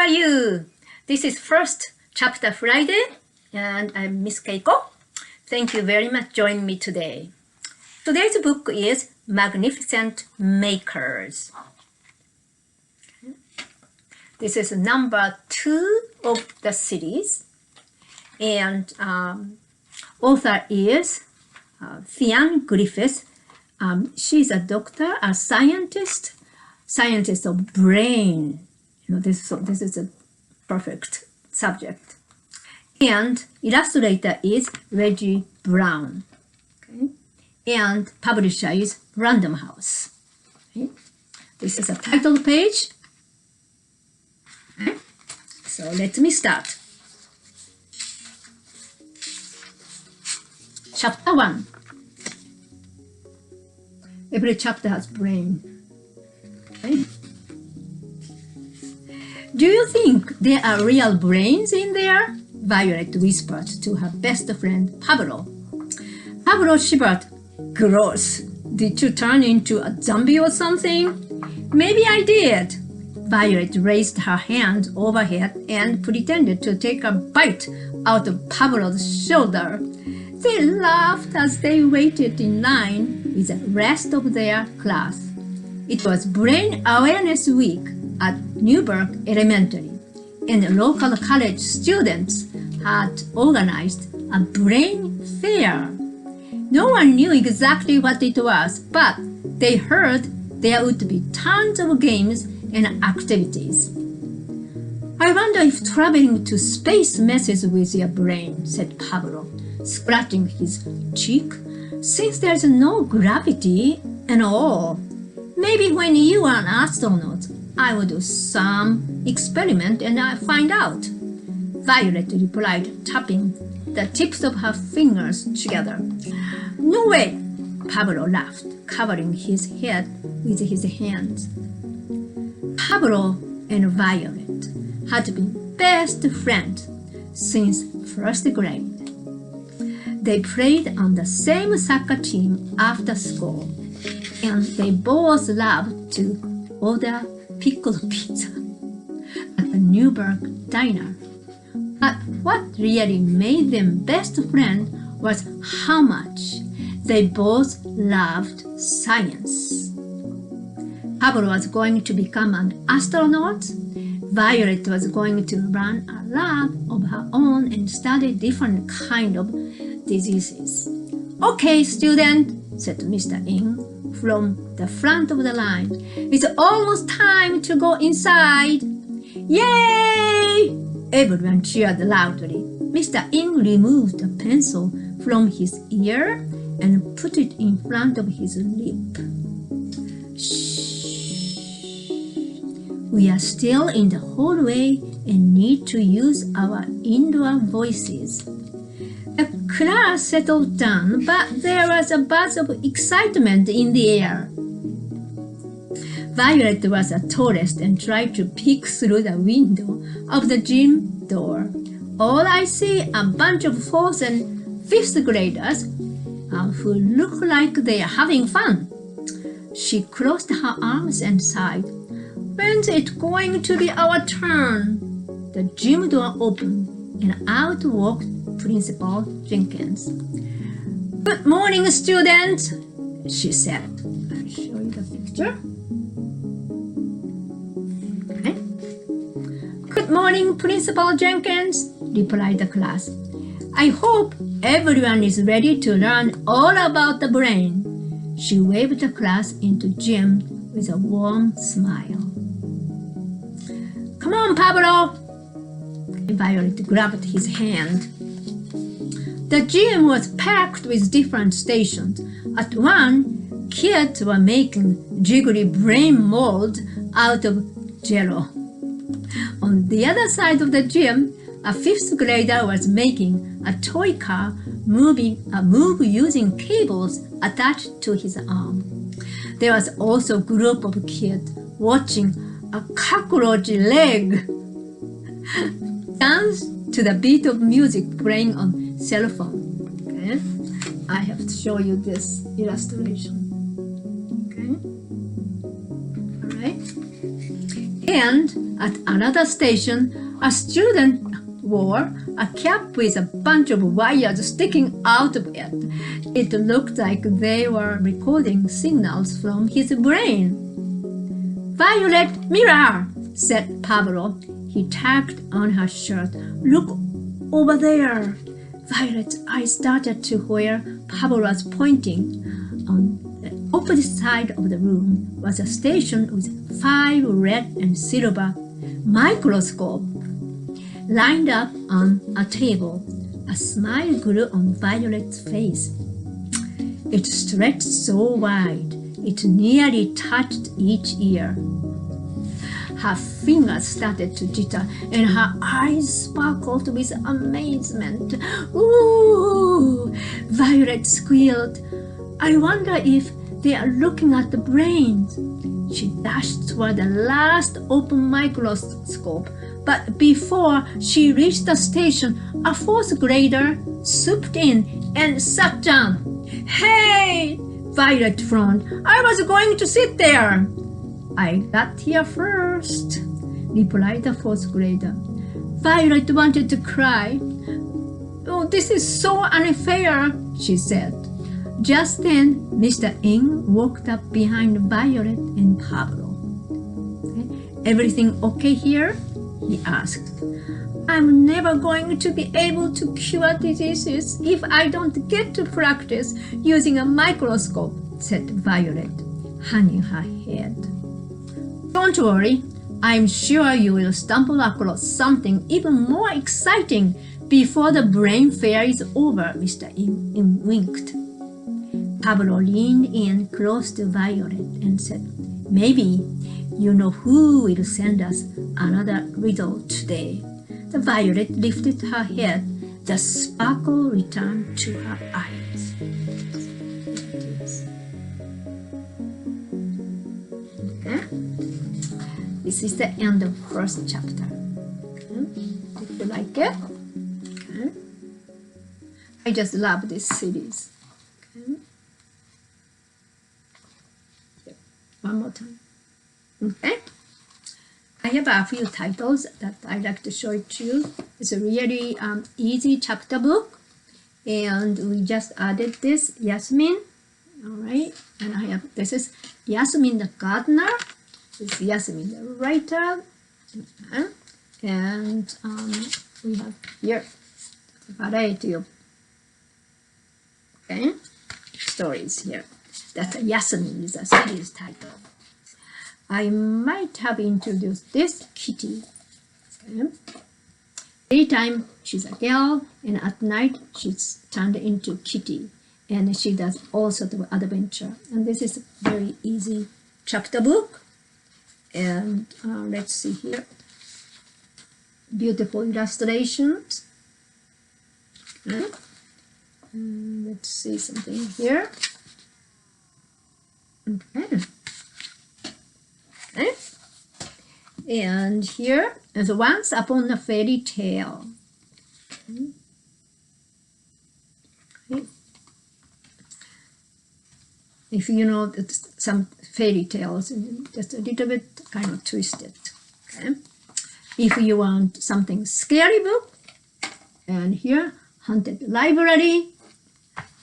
are you? This is first chapter Friday, and I'm Miss Keiko. Thank you very much for joining me today. Today's book is Magnificent Makers. This is number 2 of the series, and author is Theanne Griffith. She's a doctor, a scientist of brain. This is a perfect subject. And illustrator is Reggie Brown. Okay? And publisher is Random House. Okay? This is a title page. Okay? So let me start. Chapter 1. Every chapter has brain. Okay? Do you think there are real brains in there? Violet whispered to her best friend Pablo. Pablo shivered. Gross. Did you turn into a zombie or something? Maybe I did. Violet raised her hand overhead and pretended to take a bite out of Pablo's shoulder. They laughed as they waited in line with the rest of their class. It was Brain Awareness Week at Newburgh Elementary, and local college students had organized a brain fair. No one knew exactly what it was, but they heard there would be tons of games and activities. I wonder if traveling to space messes with your brain, said Pablo, scratching his cheek. Since there's no gravity and all, maybe when you are an astronaut, I will do some experiment and I'll find out. Violet replied, tapping the tips of her fingers together. No way, Pablo laughed, covering his head with his hands. Pablo and Violet had been best friends since first grade. They played on the same soccer team after school, and they both loved to order pickle pizza at the Newburgh diner. But what really made them best friends was how much they both loved science. Pablo was going to become an astronaut. Violet was going to run a lab of her own and study different kinds of diseases. Okay, student, said Mr. Ng from the front of the line. It's almost time to go inside. Yay! Everyone cheered loudly. Mr. Ng removed a pencil from his ear and put it in front of his lip. Shh. We are still in the hallway and need to use our indoor voices. The class settled down, but there was a buzz of excitement in the air. Violet was the tallest and tried to peek through the window of the gym door. All I see a bunch of 4th and 5th graders who look like they are having fun. She crossed her arms and sighed. When's it going to be our turn? The gym door opened and out walked Principal Jenkins. Good morning, students, she said. I'll show you the picture. Okay. Good morning, Principal Jenkins, replied the class. I hope everyone is ready to learn all about the brain. She waved the class into gym with a warm smile. Come on, Pablo. Violet grabbed his hand. The gym was packed with different stations. At one, kids were making jiggly brain mold out of jello. On the other side of the gym, a 5th grader was making a toy car move using cables attached to his arm. There was also a group of kids watching a cockroach leg dance to the beat of music playing on cell phone. Okay? I have to show you this illustration. Okay? All right? And At another station, a student wore a cap with a bunch of wires sticking out of it. It looked like they were recording signals from his brain. "Violet, mirror," said Pablo. He tagged on her shirt. "Look over there." Violet's eyes started to where Pablo was pointing. On the opposite side of the room was a station with 5 red and silver microscopes lined up on a table. A smile grew on Violet's face. It stretched so wide, it nearly touched each ear. Her fingers started to jitter, and her eyes sparkled with amazement. "Ooh!" Violet squealed. "I wonder if they are looking at the brains." She dashed toward the last open microscope, but before she reached the station, a 4th grader swooped in and sat down. "Hey!" Violet frowned. "I was going to sit there." "I got here first," replied the 4th grader. Violet wanted to cry. "Oh, this is so unfair," she said. Just then, Mr. Ng walked up behind Violet and Pablo. "Everything okay here?" he asked. "I'm never going to be able to cure diseases if I don't get to practice using a microscope," said Violet, hanging her head. "Don't worry, I'm sure you will stumble across something even more exciting before the brain fair is over," Mr. Ng winked. Pablo leaned in close to Violet and said, "Maybe you know who will send us another riddle today." The Violet lifted her head. The sparkle returned to her eyes. Okay. This is the end of first chapter. Okay. Did you like it? Okay. I just love this series. Okay. One more time. Okay. I have a few titles that I'd like to show it to you. It's a really easy chapter book, and we just added this Yasmin. All right, and I have this is Yasmin the gardener. This is Yasmin the writer, and we have here a variety of stories here. That's Yasmin is a series title. I might have introduced this Kitty. Okay. Daytime she's a girl, and at night she's turned into Kitty, and she does all sorts of adventure. And this is a very easy chapter book. And let's see here, beautiful illustrations. Okay. Let's see something here. Okay. Okay. And here is Once Upon a Fairy Tale. Okay. If you know that some fairy tales, just a little bit kind of twisted. Okay. If you want something scary book, and here Haunted Library.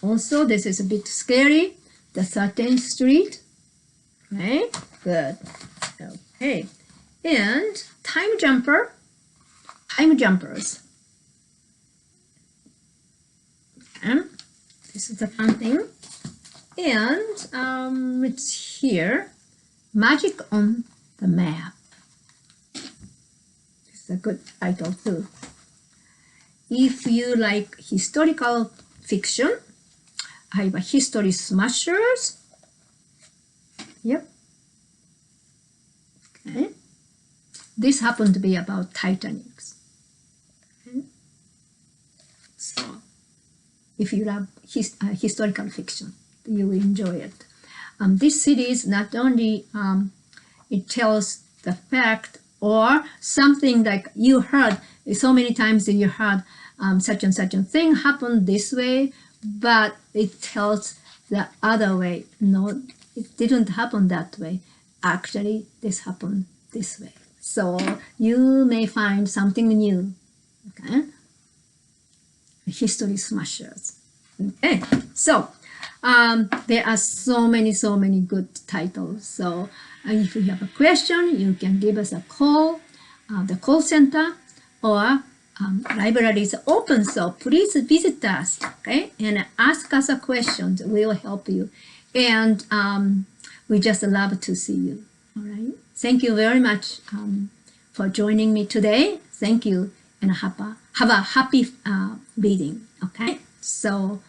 Also, this is a bit scary. The 13th Street. Okay, good. Okay, and Time Jumper. Time Jumpers. Okay. This is the fun thing. And it's here, Magic on the Map. It's a good title too. If you like historical fiction, I have a History Smashers. Yep. Okay. This happened to be about Titanic. Okay. So, if you love historical fiction, you will enjoy it. This series not only it tells the fact or something like you heard so many times that you heard such and such a thing happened this way, but it tells the other way. No, it didn't happen that way. Actually, this happened this way. So you may find something new. Okay, history smashers. Okay, so there are so many good titles. So if you have a question, you can give us a call, the call center, or library is open, so please visit us, okay, and ask us a question. We will help you, and we just love to see you. All right, thank you very much for joining me today. Thank you, and have a happy reading. Okay, so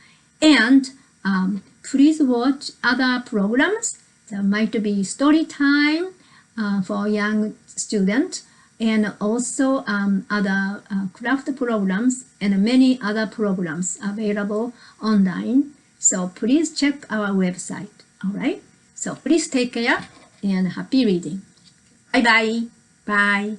and please watch other programs. There might be story time for young students, and also other craft programs and many other programs available online. So please check our website. All right. So please take care and happy reading. Bye bye. Bye.